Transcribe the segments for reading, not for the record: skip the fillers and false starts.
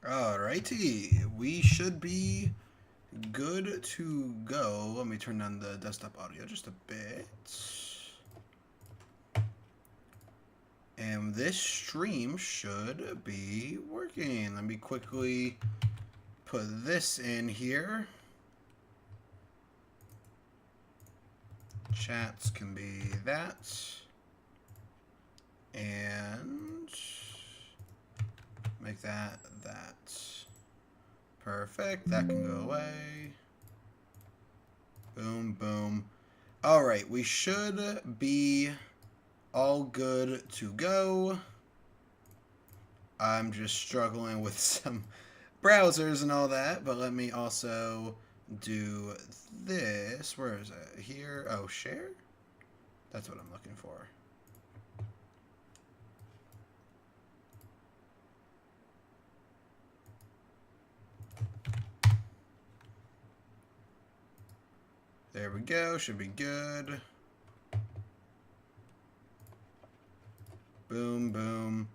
Alrighty, we should be good to go. Let me turn down the desktop audio just a bit. And this stream should be working. Let me quickly put this in here. Chats can be that. And make that that. Perfect. That can go away. Boom, boom. All right, we should be all good to go. I'm just struggling with some browsers and all that, but let me also do this. Where is it? Here. Oh, share? That's what I'm looking for. There we go. Should be good. Boom, boom.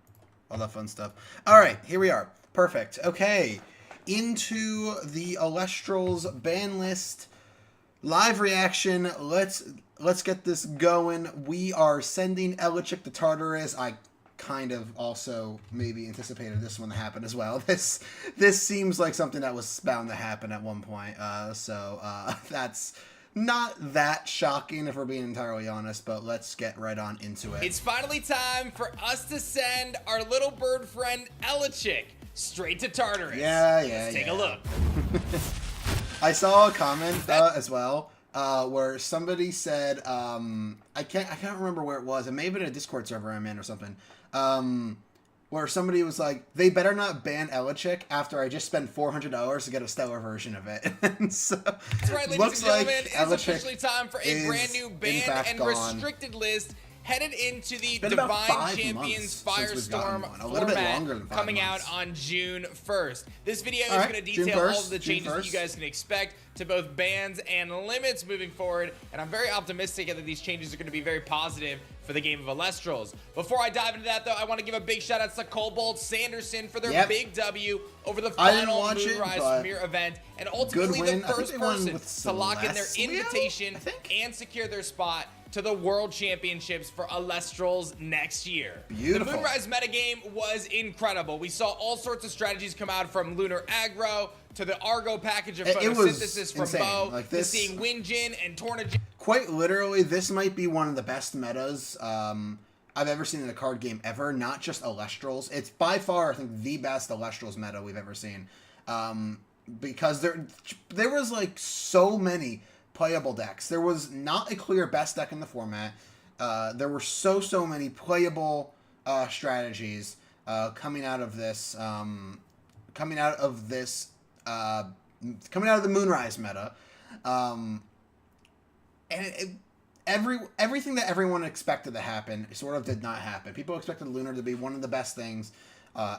All that fun stuff. All right, here we are. Perfect. Okay. Into the ELESTRALS ban list live reaction. Let's get this going. We are sending Elechik to Tartarus. I kind of also maybe anticipated this one to happen as well. This seems like something that was bound to happen at one point. So that's not that shocking if we're being entirely honest, but let's get right on into it. It's finally time for us to send our little bird friend Elechik straight to Tartarus. Let's take a look. I saw a comment as well where somebody said I can't remember where it was. It may have been a Discord server I'm in or something. Where somebody was like, they better not ban Elechik after I just spent $400 to get a stellar version of it. And so, that's right, ladies and gentlemen, it's officially time for a brand new banned and restricted list headed into the Divine Champions Firestorm format coming out on June 1st. This video is going to detail all of the changes that you guys can expect to both bans and limits moving forward, and I'm very optimistic that these changes are going to be very positive for the game of ELESTRALS. Before I dive into that, though, I want to give a big shout out to Cobalt Sanderson for their big W over the final Moonrise Premier event, and ultimately the first person to lock in their invitation and secure their spot to the World Championships for ELESTRALS next year. Beautiful. The Moonrise metagame was incredible. We saw all sorts of strategies come out, from Lunar Aggro to the Argo package of photosynthesis from Bo, to seeing Winjin and Tornajin. Quite literally, this might be one of the best metas I've ever seen in a card game ever, not just ELESTRALS. It's by far, I think, the best ELESTRALS meta we've ever seen. Because there was like so many playable decks. There was not a clear best deck in the format. There were so many playable strategies coming out of this coming out of the Moonrise meta. And everything that everyone expected to happen sort of did not happen. People expected Lunar to be one of the best things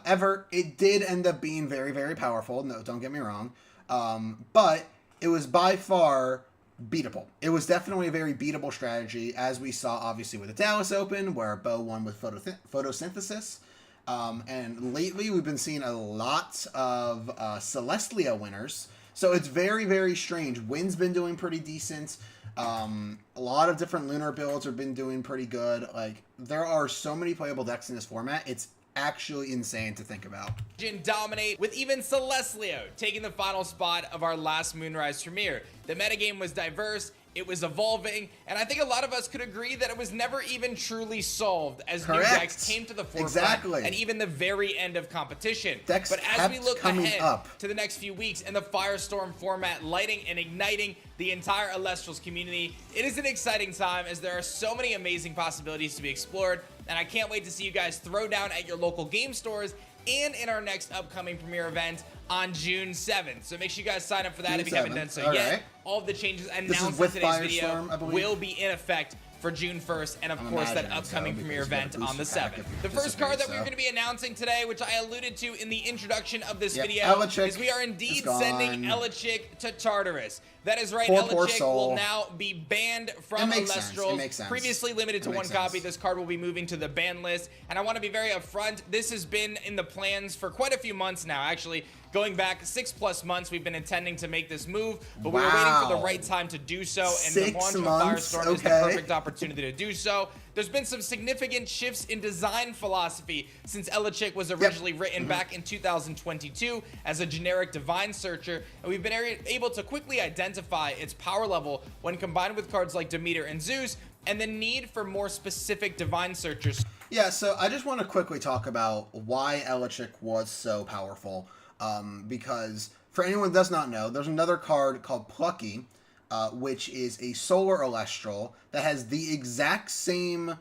ever. It did end up being very, very powerful. No, don't get me wrong. But it was by far beatable. It was definitely a very beatable strategy, as we saw obviously with the Dallas Open, where Bo won with photosynthesis. And lately we've been seeing a lot of Celestia winners. So it's very, very strange. Wynn's been doing pretty decent. A lot of different Lunar builds have been doing pretty good. Like, there are so many playable decks in this format. It's actually insane to think about. Dominate, with even Celestia taking the final spot of our last Moonrise Premier. The metagame was diverse, it was evolving, and I think a lot of us could agree that it was never even truly solved as new decks came to the forefront and even the very end of competition. But as we look ahead to the next few weeks and the Firestorm format lighting and igniting the entire ELESTRALS community, it is an exciting time as there are so many amazing possibilities to be explored, and I can't wait to see you guys throw down at your local game stores and in our next upcoming Premier event on June 7th. So make sure you guys sign up for that if you haven't done so yet. All of the changes announced in today's video will be in effect for June 1st, and of course that upcoming Premier event on the 7th. The first card that we're going to be announcing today, which I alluded to in the introduction of this video, is we are indeed sending Elechik to Tartarus. That is right. Poor ELESTRALS soul. will now be banned from It makes sense. It ELESTRALS. makes sense. Previously limited to It one makes copy. sense. This card will be moving to the ban list. And I want to be very upfront. This has been in the plans for quite a few months now. Actually, going back 6+ months, we've been intending to make this move, but we were waiting for the right time to do so. And the launch of Firestorm is the perfect opportunity to do so. There's been some significant shifts in design philosophy since ELESTRALS was originally written back in 2022 as a generic divine searcher, and we've been able to quickly identify its power level when combined with cards like Demeter and Zeus, and the need for more specific divine searchers. Yeah, so I just want to quickly talk about why ELESTRALS was so powerful, because for anyone who does not know, there's another card called Plucky, which is a solar Elestral that has the exact same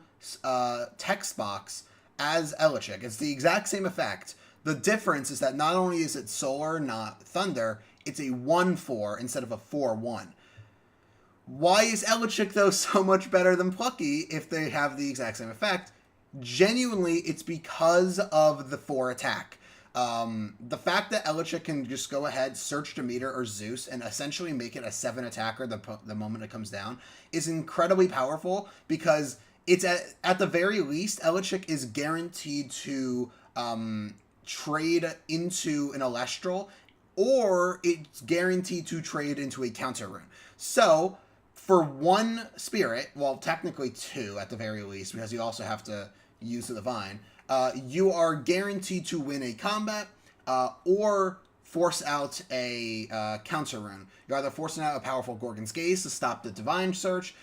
text box as ELESTRALS. It's the exact same effect. The difference is that not only is it solar, not thunder, it's a 1/4 instead of a 4/1. Why is ELESTRALS, though, so much better than Plucky if they have the exact same effect? Genuinely, it's because of the 4 attack. The fact that ELESTRALS can just go ahead, search Demeter or Zeus, and essentially make it a 7 attacker the moment it comes down is incredibly powerful, because it's at the very least, ELESTRALS is guaranteed to trade into an Elestral, or it's guaranteed to trade into a counter rune. So, for 1 spirit, well, technically 2 at the very least, because you also have to use the divine, you are guaranteed to win a combat, or force out a counter rune. You're either forcing out a powerful Gorgon's Gaze to stop the divine search,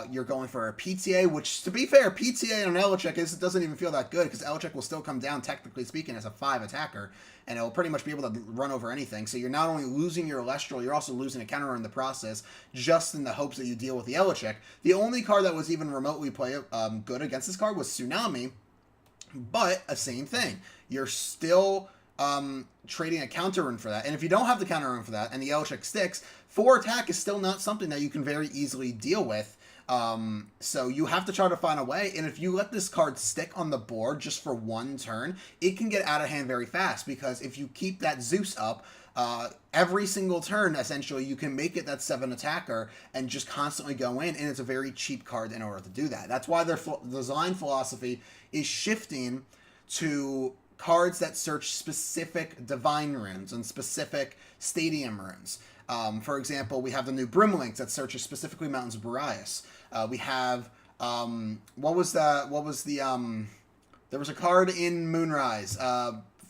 you're going for a PTA, which, to be fair, PTA on ELESTRALS doesn't even feel that good, because ELESTRALS will still come down, technically speaking, as a 5 attacker, and it'll pretty much be able to run over anything. So you're not only losing your Elestral, you're also losing a counter in the process, just in the hopes that you deal with the ELESTRALS. The only card that was even remotely good against this card was Tsunami, but a same thing. You're still trading a counter rune for that. And if you don't have the counter rune for that, and the ELESTRALS sticks, 4 attack is still not something that you can very easily deal with. So you have to try to find a way, and if you let this card stick on the board just for 1 turn, it can get out of hand very fast, because if you keep that Zeus up, every single turn, essentially, you can make it that 7 attacker and just constantly go in, and it's a very cheap card in order to do that. That's why their design philosophy is shifting to cards that search specific divine runes and specific stadium runes. For example, we have the new Brimlinks that searches specifically Mountains of Boreas. We have, there was a card in Moonrise,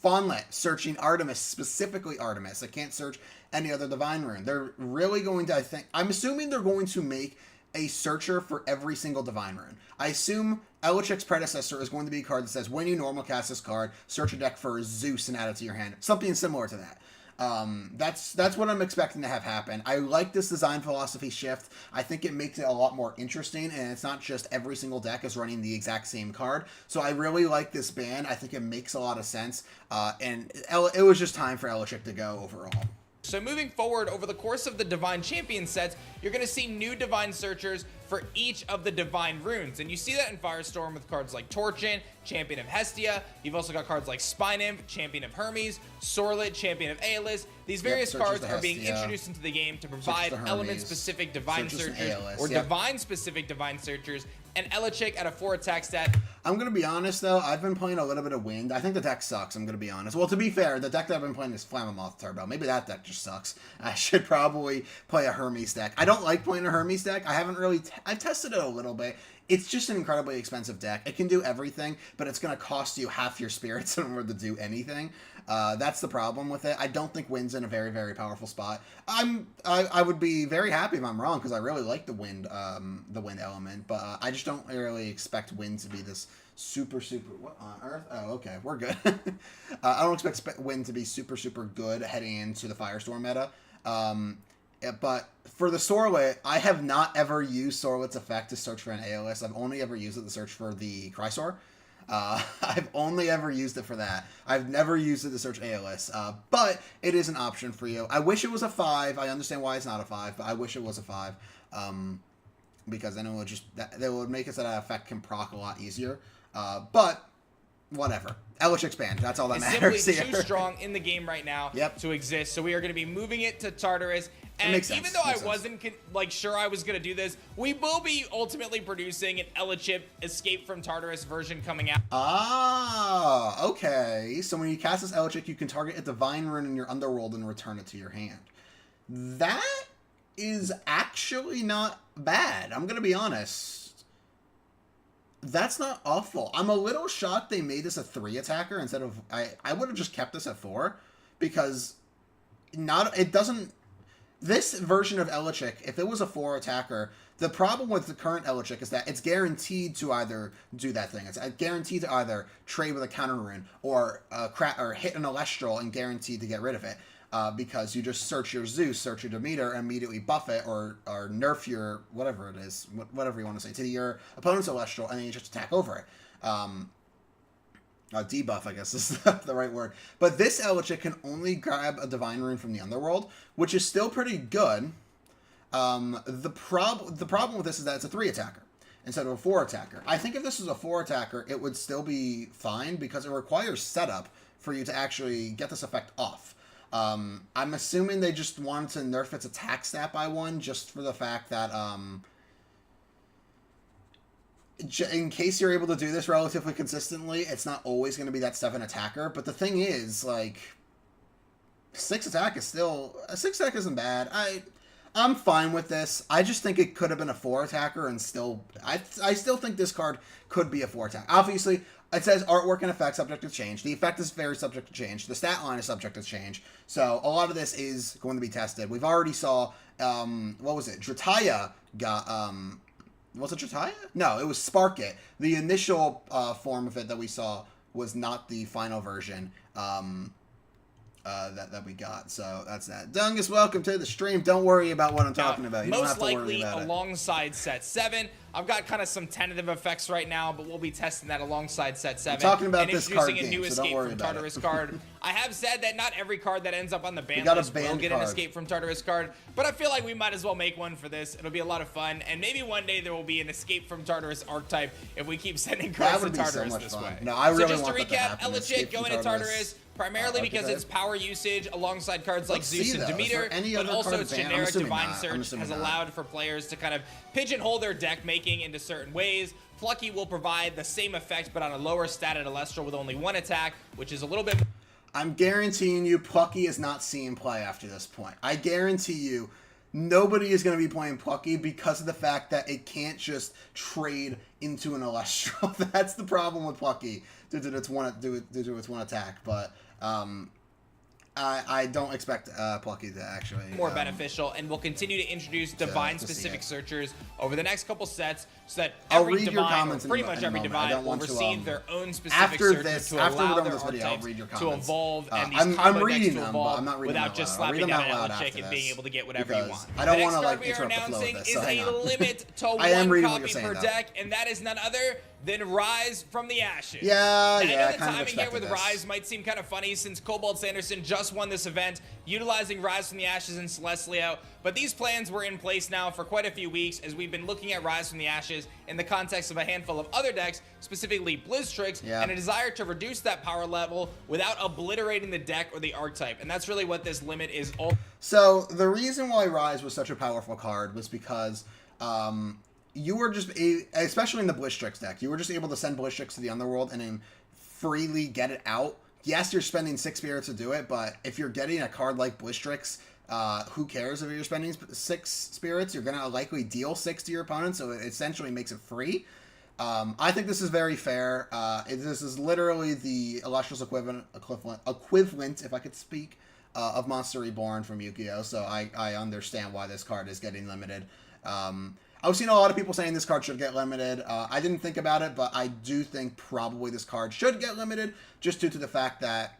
Fawnlet, searching Artemis, specifically Artemis. I can't search any other divine rune. They're really going to, I'm assuming they're going to make a searcher for every single divine rune. I assume ELESTRAL's predecessor is going to be a card that says, when you normal cast this card, search a deck for Zeus and add it to your hand. Something similar to that. That's what I'm expecting to have happen. I like this design philosophy shift. I think it makes it a lot more interesting, and it's not just every single deck is running the exact same card. So I really like this ban. I think it makes a lot of sense, and it was just time for ELESTRALS to go overall. So moving forward, over the course of the Divine Champion sets, you're going to see new Divine Searchers for each of the Divine Runes. And you see that in Firestorm with cards like Torchin, Champion of Hestia. You've also got cards like Spy Nymph, Champion of Hermes, Sorlet, Champion of Aeolus. These various cards are being introduced into the game to provide element-specific Divine Searchers or Divine-specific Divine Searchers, and ELESTRALS at a 4 attack stat. I'm going to be honest, though. I've been playing a little bit of Wind. I think the deck sucks, I'm going to be honest. Well, to be fair, the deck that I've been playing is Flammoth Turbo. Maybe that deck just sucks. I should probably play a Hermes deck. I don't like playing a Hermes deck. I haven't really... I've tested it a little bit. It's just an incredibly expensive deck. It can do everything, but it's going to cost you half your spirits in order to do anything. That's the problem with it. I don't think Wind's in a very, very powerful spot. I would be very happy if I'm wrong, because I really like the Wind element, but I just don't really expect Wind to be this super, what on earth? Oh, okay, we're good. I don't expect Wind to be super, super good heading into the Firestorm meta. But for the Sorlet, I have not ever used Sorlet's effect to search for an Aeolus. I've only ever used it to search for the Chrysor. I've only ever used it for that. I've never used it to search Aeolus, but it is an option for you. I wish it was a 5. I understand why it's not a 5, but I wish it was a 5, because then it would just that would make it so that effect can proc a lot easier. But whatever. ELESTRALS expand. That's all that matters. It's simply too strong in the game right now to exist. So we are going to be moving it to Tartarus. And makes sense. even though Makes I wasn't like sure I was gonna do this, we will be ultimately producing an Elechip Escape from Tartarus version coming out. Ah, okay. So when you cast this Elechip, you can target a divine rune in your underworld and return it to your hand. That is actually not bad. I'm gonna be honest. That's not awful. I'm a little shocked they made this a 3 attacker instead of I would have just kept this at 4 because it doesn't. This version of Elechip, if it was a 4 attacker, the problem with the current Elechip is that it's guaranteed to either do that thing. It's guaranteed to either trade with a counter rune or hit an Elestral and guaranteed to get rid of it. Because you just search your Zeus, search your Demeter, and immediately buff it or nerf your whatever it is, whatever you want to say, to your opponent's Celestial, and then you just attack over it. Debuff, I guess is the right word. But this Elechip can only grab a Divine Rune from the Underworld, which is still pretty good. The problem with this is that it's a 3 attacker instead of a 4 attacker. I think if this was a 4 attacker, it would still be fine because it requires setup for you to actually get this effect off. I'm assuming they just wanted to nerf its attack stat by 1 just for the fact that, in case you're able to do this relatively consistently, it's not always going to be that 7 attacker. But the thing is, like, 6 attack isn't bad. I'm fine with this. I just think it could have been a 4 attacker and still, I still think this card could be a 4 attack. Obviously, it says artwork and effect subject to change. The effect is very subject to change. The stat line is subject to change. So a lot of this is going to be tested. We've already saw, what was it? Drataya got, was it Drataya? No, it was Spark It. The initial form of it that we saw was not the final version that we got. So that's that. Dungus, welcome to the stream. Don't worry about what I'm talking about. You don't have to worry about it. Most likely alongside set 7. I've got kind of some tentative effects right now, but we'll be testing that alongside set 7. I'm talking about this card introducing a new game, so don't Escape worry from about Tartarus it. card. I have said that not every card that ends up on the ban list will get an Escape from Tartarus card, but I feel like we might as well make one for this. It'll be a lot of fun, and maybe one day there will be an Escape from Tartarus archetype if we keep sending cards to Tartarus this way. No, I really so just to want that recap, to happen. Elechip going to Tartarus, primarily because its power usage alongside cards like Zeus and Demeter, but also its generic Divine Search has allowed for players to kind of pigeonhole their deck making into certain ways. Plucky will provide the same effect, but on a lower stat at Elestral with only 1 attack, which is a little bit... I'm guaranteeing you Plucky is not seeing play after this point. I guarantee you nobody is going to be playing Plucky because of the fact that it can't just trade into an Elestral. That's the problem with Plucky due to its one attack. But I don't expect Plucky to actually more beneficial, and we'll continue to introduce divine-specific searchers over the next couple sets, so that every divine, or pretty much every divine, will receive their own specific searcher to allow their archetypes to evolve, and these combo decks to evolve without just slapping down an Elechip and being able to get whatever you want. I don't want to like we are announcing is a limit to 1 copy per deck, and that is none other than Rise from the Ashes. Yeah, I know the kind timing here with this. Rise might seem kind of funny since Cobalt Sanderson just won this event utilizing Rise from the Ashes and Celestlio, but these plans were in place now for quite a few weeks as we've been looking at Rise from the Ashes in the context of a handful of other decks, specifically Blitztrix, and a desire to reduce that power level without obliterating the deck or the archetype, and that's really what this limit is all. So the reason why Rise was such a powerful card was because you were just, especially in the Blitztrix deck, you were just able to send Blitztrix to the Underworld and then freely get it out. Yes, you're spending 6 spirits to do it, but if you're getting a card like Blitztrix, who cares if you're spending 6 spirits? You're going to likely deal 6 to your opponent, so it essentially makes it free. I think this is very fair. This is literally the Illustrious equivalent, if I could speak, of Monster Reborn from Yu-Gi-Oh! So I understand why this card is getting limited. I've seen a lot of people saying this card should get limited. I didn't think about it, but I do think probably this card should get limited, just due to the fact that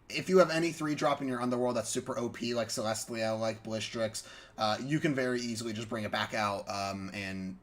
if you have any 3-drop in your Underworld that's super OP, like Celestia, like Blitztrix, you can very easily just bring it back out and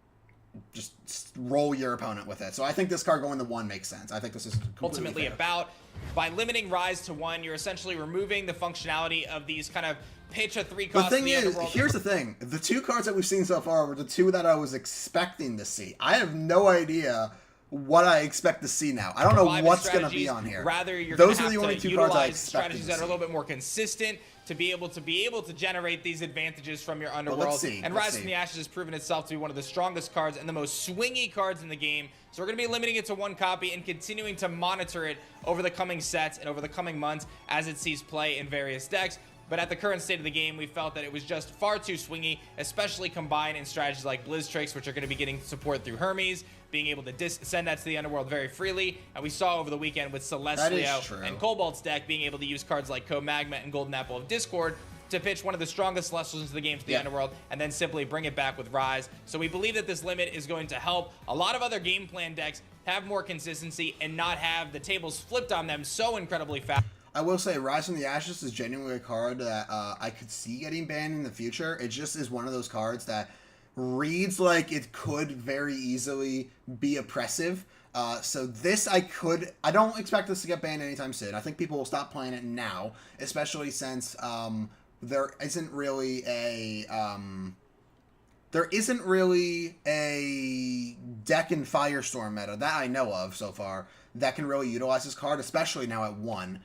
just roll your opponent with it. So I think this card going to 1 makes sense. I think this is ultimately fair. About. By limiting Rise to 1, you're essentially removing the functionality of these kind of pitch a 3-cost. The thing is, here's the thing. The 2 cards that we've seen so far were the 2 that I was expecting to see. I have no idea what I expect to see now. I don't know what's going to be on here. Rather, you're Those going are to the have only to two cards I utilize expected strategies to that are a see. little bit more consistent to be able to generate these advantages from your underworld. And Rise from the Ashes has proven itself to be one of the strongest cards and the most swingy cards in the game. So we're going to be limiting it to one copy and continuing to monitor it over the coming sets and over the coming months as it sees play in various decks. But at the current state of the game, we felt that it was just far too swingy, especially combined in strategies like Blizz Tricks, which are going to be getting support through Hermes, being able to send that to the underworld very freely. And we saw over the weekend with Celestlio and Cobalt's deck being able to use cards like Co-Magma and Golden Apple of Discord to pitch one of the strongest Celestials into the game for the underworld, and then simply bring it back with Rise. So we believe that this limit is going to help a lot of other game plan decks have more consistency and not have the tables flipped on them so incredibly fast. I will say Rise from the Ashes is genuinely a card that I could see getting banned in the future. It just is one of those cards that reads like it could very easily be oppressive. So this I don't expect this to get banned anytime soon. I think people will stop playing it now, especially since there isn't really a deck in Firestorm meta that I know of so far that can really utilize this card, especially now at 1.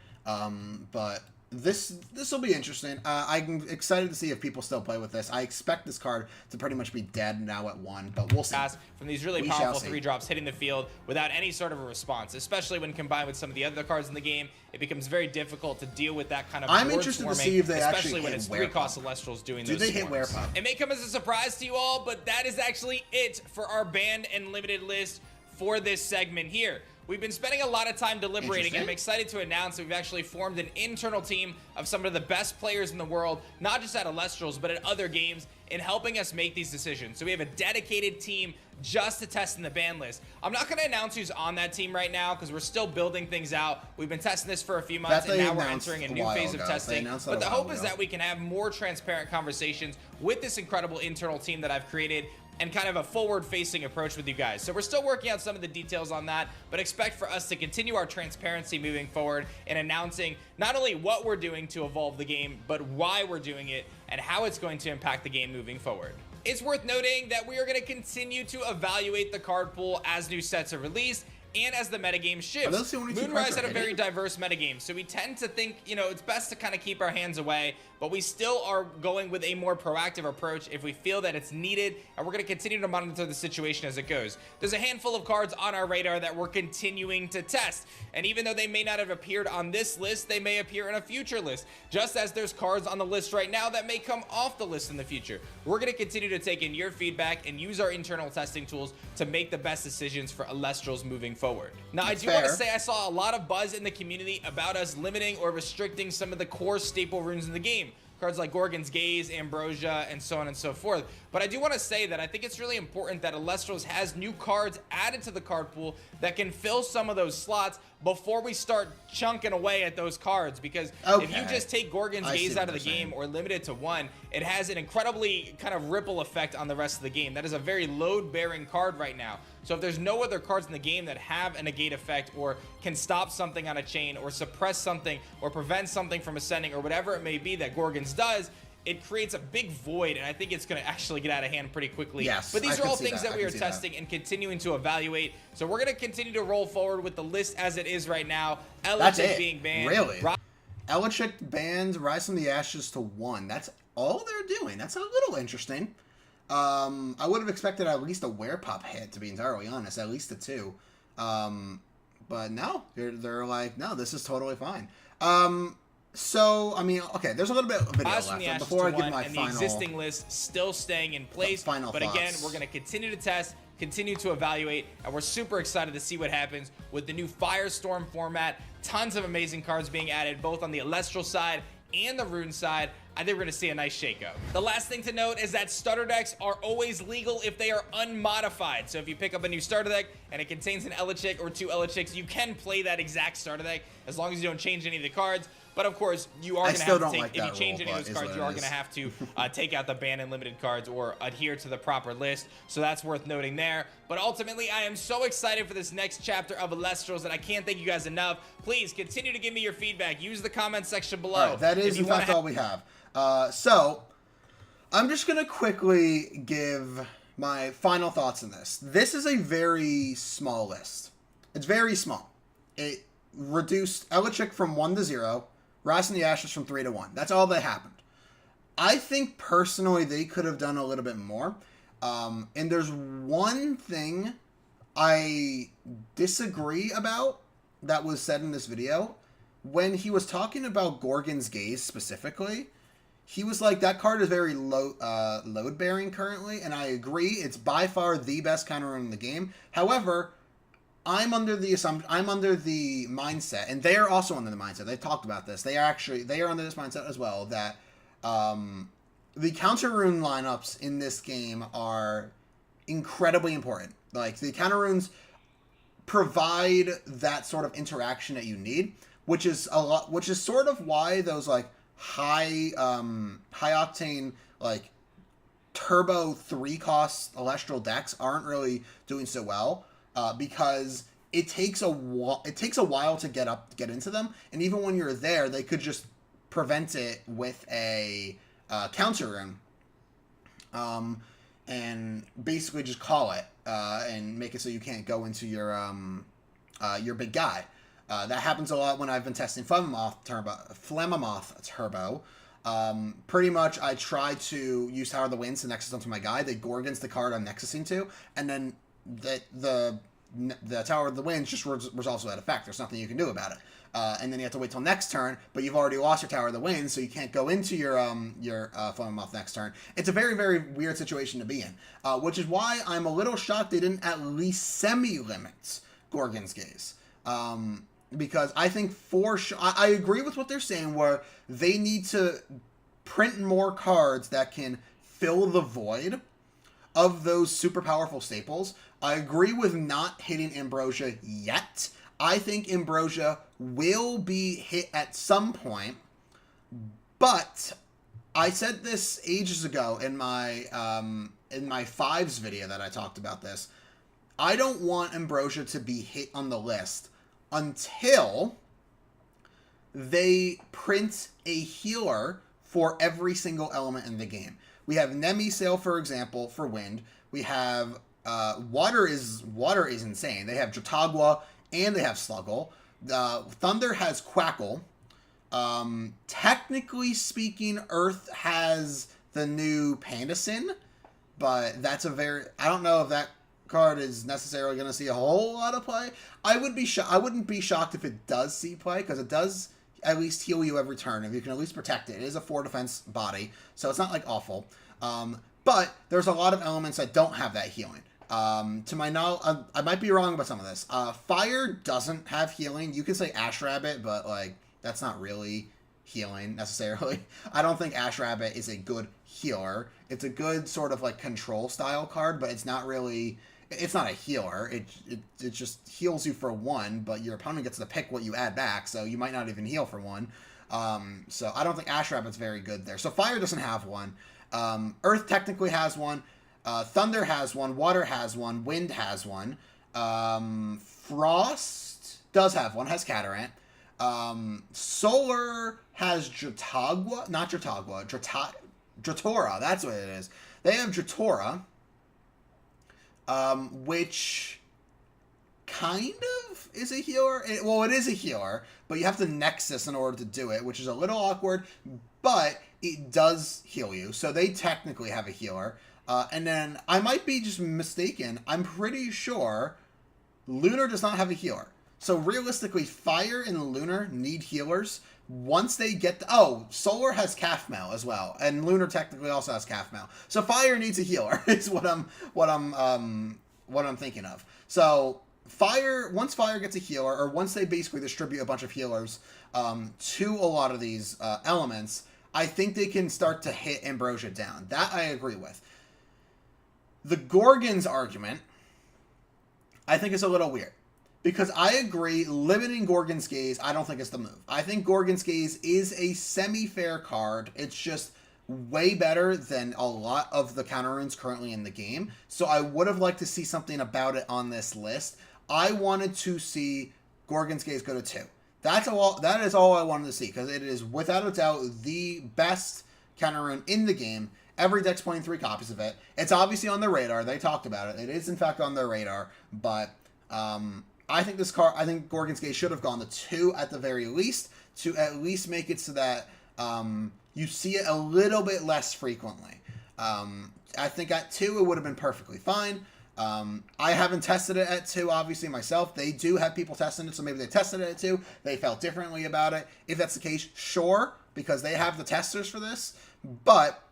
But this will be interesting. I'm excited to see if people still play with this. I expect this card to pretty much be dead now at 1, but we'll see. From these really powerful 3-drops hitting the field without any sort of a response, especially when combined with some of the other cards in the game, it becomes very difficult to deal with that kind of I'm interested to see if they especially actually when hit it's Werepop. 3-cost Celestrals doing Do those they hit Werepop? It may come as a surprise to you all, but that is actually it for our banned and limited list for this segment here. We've been spending a lot of time deliberating, and I'm excited to announce that we've actually formed an internal team of some of the best players in the world, not just at ELESTRALS, but at other games, in helping us make these decisions. So we have a dedicated team just to test in the ban list. I'm not going to announce who's on that team right now because we're still building things out. We've been testing this for a few months, and now we're entering a new phase of testing. But the hope is that we can have more transparent conversations with this incredible internal team that I've created, and kind of a forward-facing approach with you guys. So we're still working out some of the details on that, but expect for us to continue our transparency moving forward and announcing not only what we're doing to evolve the game, but why we're doing it and how it's going to impact the game moving forward. It's worth noting that we are going to continue to evaluate the card pool as new sets are released and as the metagame shifts. Moonrise had a very diverse metagame, so we tend to think, it's best to kind of keep our hands away, but we still are going with a more proactive approach if we feel that it's needed, and we're going to continue to monitor the situation as it goes. There's a handful of cards on our radar that we're continuing to test, and even though they may not have appeared on this list, they may appear in a future list, just as there's cards on the list right now that may come off the list in the future. We're going to continue to take in your feedback and use our internal testing tools to make the best decisions for ELESTRALS moving forward. Now, I do want to say I saw a lot of buzz in the community about us limiting or restricting some of the core staple runes in the game. Cards like Gorgon's Gaze, Ambrosia, and so on and so forth. But I do want to say that I think it's really important that ELESTRALS has new cards added to the card pool that can fill some of those slots before we start chunking away at those cards. Because if you just take Gorgon's Gaze out of the game or limit it to 1, it has an incredibly kind of ripple effect on the rest of the game. That is a very load-bearing card right now. So if there's no other cards in the game that have a negate effect or can stop something on a chain or suppress something or prevent something from ascending or whatever it may be that Gorgon's does, it creates a big void, and I think it's going to actually get out of hand pretty quickly. Yes, but these are all things that we are testing and continuing to evaluate. So we're going to continue to roll forward with the list as it is right now. Elechic being banned. Really? Elechic banned Rise from the Ashes to 1. That's all they're doing. That's a little interesting. I would have expected at least a Werepop hit, to be entirely honest. At least a 2. But no, they're like, no, this is totally fine. So, I mean, okay, there's a little bit of video left before I give my final. The existing list still staying in place. But again, we're going to continue to test, continue to evaluate, and we're super excited to see what happens with the new Firestorm format. Tons of amazing cards being added, both on the Elestral side and the Rune side. I think we're going to see a nice shakeup. The last thing to note is that starter decks are always legal if they are unmodified. So if you pick up a new starter deck and it contains an Elechic or 2 Elechics, you can play that exact starter deck as long as you don't change any of the cards. But of course, you are going to have to take, if you change any of those cards, you are going to have to take out the banned and limited cards or adhere to the proper list. So that's worth noting there. But ultimately, I am so excited for this next chapter of ELESTRALS that I can't thank you guys enough. Please continue to give me your feedback. Use the comment section below. All right, that is in fact all we have. So I'm just going to quickly give my final thoughts on this. This is a very small list. It's very small. It reduced Elichick from 1 to 0, Ras and the Ashes from 3 to 1. That's all that happened. I think personally they could have done a little bit more. And there's one thing I disagree about that was said in this video. When he was talking about Gorgon's Gaze specifically, he was like, that card is very load bearing currently, and I agree. It's by far the best counter in the game. However, I'm under the mindset, and they are also under the mindset. They've talked about this. They are under this mindset as well, that the counter rune lineups in this game are incredibly important. Like, the counter runes provide that sort of interaction that you need, which is sort of why those like high octane like turbo 3-cost Elestral decks aren't really doing so well, because it takes a while to get into them, and even when you're there, they could just prevent it with a counter rune, and basically just call it and make it so you can't go into your big guy. That happens a lot when I've been testing Flammoth Turbo. Pretty much I try to use Tower of the Winds to Nexus onto my guy. They Gorgon's the card I'm Nexusing to, and then the Tower of the Winds just resolves that effect. There's nothing you can do about it. And then you have to wait till next turn, but you've already lost your Tower of the Winds, so you can't go into your Flammoth next turn. It's a very, very weird situation to be in, which is why I'm a little shocked they didn't at least semi-limit Gorgon's Gaze. Because I think for sure, I agree with what they're saying, where they need to print more cards that can fill the void of those super powerful staples. I agree with not hitting Ambrosia yet. I think Ambrosia will be hit at some point, but I said this ages ago in my fives video that I talked about this. I don't want Ambrosia to be hit on the list until they print a healer for every single element in the game. We have Nemi Sail, for example, for wind. We have water is insane. They have Jotagwa and they have Sluggle. Thunder has Quackle. Technically speaking, Earth has the new Pandasin, but that's I don't know if that card is necessarily going to see a whole lot of play. I wouldn't be shocked if it does see play, because it does at least heal you every turn, if you can at least protect it. It is a 4 defense body, so it's not like awful. But there's a lot of elements that don't have that healing. To my knowledge, I might be wrong about some of this. Fire doesn't have healing. You can say Ash Rabbit, but like that's not really healing necessarily. I don't think Ash Rabbit is a good healer. It's a good sort of like control style card, but it's not really. It's not a healer. It just heals you for 1, but your opponent gets to pick what you add back, so you might not even heal for 1. So I don't think Ash Rabbit's very good there. So Fire doesn't have one. Earth technically has one. Thunder has one. Water has one. Wind has one. Frost does have one. Has Catarant. Solar has Jotagwa. Not Jotagwa. Dratora. That's what it is. They have Dratora. Which kind of is a healer. It is a healer, but you have to Nexus in order to do it, which is a little awkward, but it does heal you. So they technically have a healer. And then I might be just mistaken. I'm pretty sure Lunar does not have a healer. So realistically, Fire and Lunar need healers. Once they get Solar has Calf Mail as well, and Lunar technically also has Calf Mail. So Fire needs a healer. Is what I'm thinking of. So once Fire gets a healer, or once they basically distribute a bunch of healers to a lot of these elements, I think they can start to hit Ambrosia down. That I agree with. The Gorgon's argument, I think, is a little weird. Because I agree, limiting Gorgon's Gaze, I don't think it's the move. I think Gorgon's Gaze is a semi-fair card. It's just way better than a lot of the counter runes currently in the game. So I would have liked to see something about it on this list. I wanted to see Gorgon's Gaze go to 2. That is all I wanted to see, because it is without a doubt the best counter rune in the game. Every deck's playing 3 copies of it. It's obviously on their radar. They talked about it. It is, in fact, on their radar. But I think this card, I think Gorgon's Gaze should have gone to 2 at the very least, to at least make it so that you see it a little bit less frequently. I think at 2 it would have been perfectly fine. I haven't tested it at 2, obviously, myself. They do have people testing it, so maybe they tested it at 2. They felt differently about it. If that's the case, sure, because they have the testers for this. But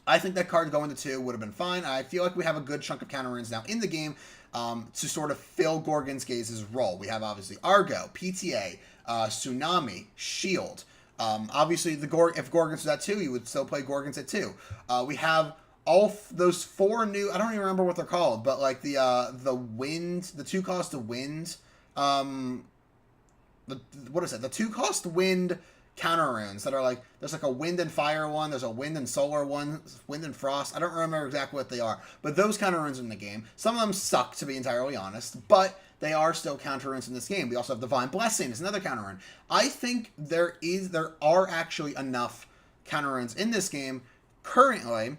I think that card going to 2 would have been fine. I feel like we have a good chunk of counter runes now in the game to sort of fill Gorgon's Gaze's role. We have, obviously, Argo, PTA, Tsunami, Shield. Obviously, if Gorgon's was at 2, you would still play Gorgon's at 2. We have all those 4 new, I don't even remember what they're called, but like the wind, the 2-cost wind, what is it? The 2-cost wind counter runes that are like, there's like a wind and fire one, there's a wind and solar one, wind and frost. I don't remember exactly what they are, but those counter runes in the game, some of them suck, to be entirely honest, but they are still counter runes in this game. We also have Divine Blessing is another counter rune. I think there are actually enough counter runes in this game currently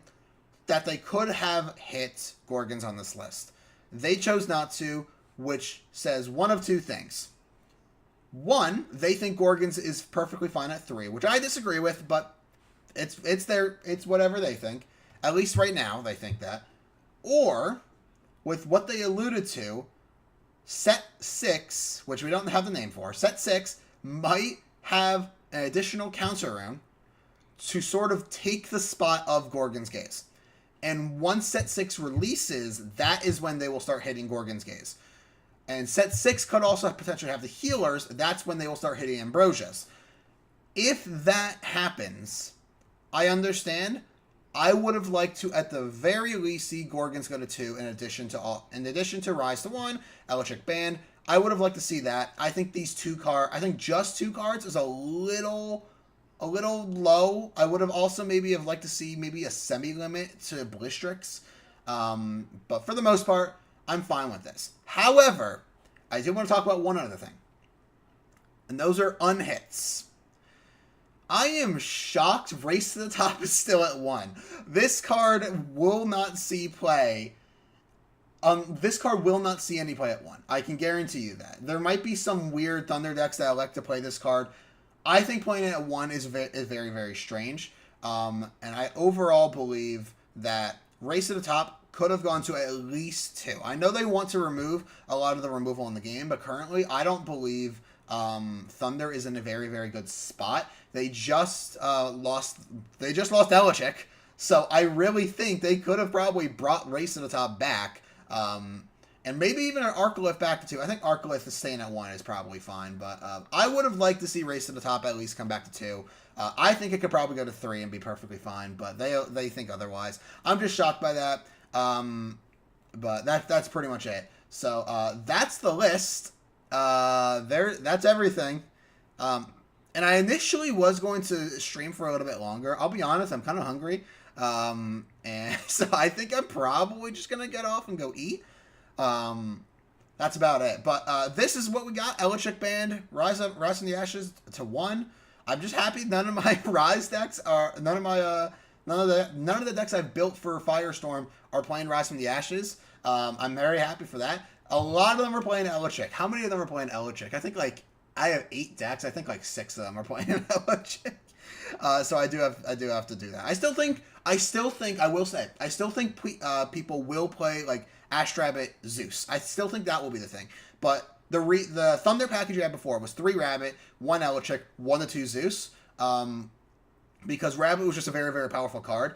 that they could have hit Gorgons on this list. They chose not to, which says one of 2 things. One, they think Gorgons is perfectly fine at 3, which I disagree with, but it's whatever they think. At least right now, they think that. Or, with what they alluded to, Set 6, which we don't have the name for, Set 6 might have an additional counter rune to sort of take the spot of Gorgon's Gaze. And once Set 6 releases, that is when they will start hitting Gorgon's Gaze. And Set 6 could also potentially have the healers. That's when they will start hitting Ambrosia's. If that happens, I understand. I would have liked to, at the very least, see Gorgon's go to 2 in addition to Rise to 1, Electric Band. I would have liked to see that. I think just 2 cards is a little low. I would have also maybe liked to see maybe a semi-limit to Blistrix. But for the most part, I'm fine with this. However, I do want to talk about one other thing. And those are unhits. I am shocked Race to the Top is still at 1. This card will not see play. This card will not see any play at 1. I can guarantee you that. There might be some weird Thunder decks that elect to play this card. I think playing it at 1 is very, very strange. And I overall believe that Race to the Top could have gone to at least 2. I know they want to remove a lot of the removal in the game, but currently I don't believe Thunder is in a very, very good spot. They just lost Elichik, so I really think they could have probably brought Race to the Top back, and maybe even an Arcolith back to 2. I think Arcolith is staying at 1 is probably fine, but I would have liked to see Race to the Top at least come back to 2. I think it could probably go to 3 and be perfectly fine, but they think otherwise. I'm just shocked by that. But that's pretty much it. So that's the list. That's everything. And I initially was going to stream for a little bit longer. I'll be honest, I'm kind of hungry. And so I think I'm probably just gonna get off and go eat. That's about it. But this is what we got. Elichik Band, Rise from the Ashes to 1. I'm just happy none of my Rise decks are none of the decks I've built for Firestorm are playing Rise from the Ashes. I'm very happy for that. A lot of them are playing Elichik. How many of them are playing Elichik? I think I have 8 decks. I think 6 of them are playing Elichik. So I do have to do that. I still think people will play Ash Rabbit Zeus. I still think that will be the thing. But the Thunder package you had before was 3 Rabbit, 1 Elichik, 1 to 2 Zeus. Because Rabbit was just a very, very powerful card.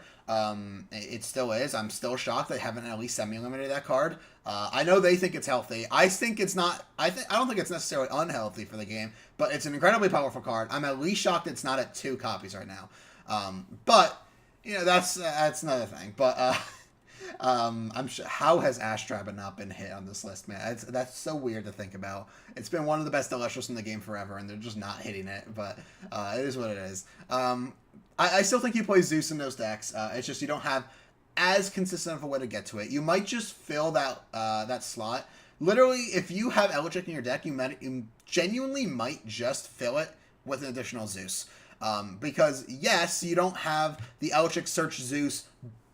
It still is. I'm still shocked they haven't at least semi-eliminated that card. I know they think it's healthy. I think it's not. I don't think it's necessarily unhealthy for the game, but it's an incredibly powerful card. I'm at least shocked it's not at 2 copies right now. But that's another thing. But I'm sure. How has Astrab not been hit on this list, man? That's so weird to think about. It's been one of the best Elestrals in the game forever, and they're just not hitting it. But it is what it is. I still think you play Zeus in those decks. It's just you don't have as consistent of a way to get to it. You might just fill that slot. Literally, if you have Elichik in your deck, you genuinely might just fill it with an additional Zeus. Because yes, you don't have the Electric Search Zeus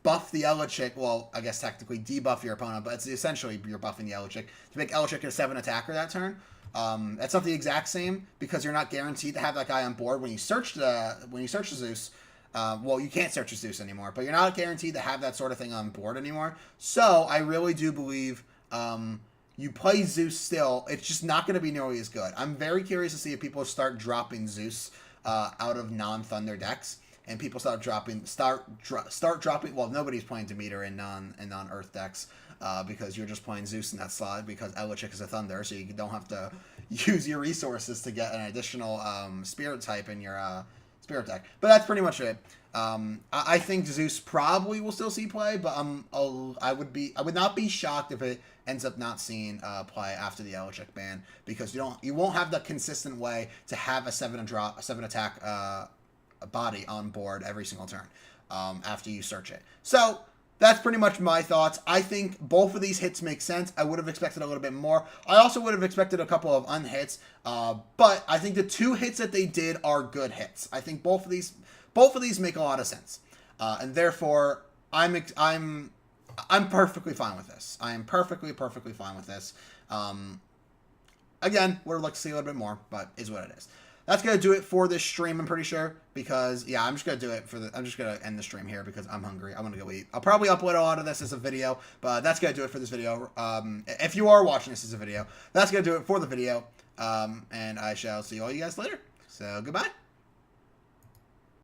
buff the Electric, well, I guess technically debuff your opponent, but it's essentially you're buffing the Electric to make Electric a 7 attacker that turn. That's not the exact same because you're not guaranteed to have that guy on board when you search the Zeus. Well, you can't search a Zeus anymore, but you're not guaranteed to have that sort of thing on board anymore. So I really do believe you play Zeus still. It's just not going to be nearly as good. I'm very curious to see if people start dropping Zeus out of non-Thunder decks. And people start dropping. Well, nobody's playing Demeter in non-Earth decks because you're just playing Zeus in that slot because Electric is a Thunder, so you don't have to use your resources to get an additional Spirit type in your Spirit deck. But that's pretty much it. I think Zeus probably will still see play, but I would not be shocked if it ends up not seeing play after the Electric ban because you won't have the consistent way to have a 7 attack. A body on board every single turn after you search it. So that's pretty much my thoughts. I think both of these hits make sense. I would have expected a little bit more. I also would have expected a couple of unhits, but I think the 2 hits that they did are good hits. I think both of these make a lot of sense, and therefore I'm perfectly fine with this. I am perfectly fine with this. Again, would have liked to see a little bit more, but is what it is. That's going to do it for this stream, I'm pretty sure, because, yeah, I'm just going to do it I'm just going to end the stream here because I'm hungry. I want to go eat. I'll probably upload a lot of this as a video, but that's going to do it for this video. If you are watching this as a video, that's going to do it for the video, and I shall see all you guys later. So, goodbye.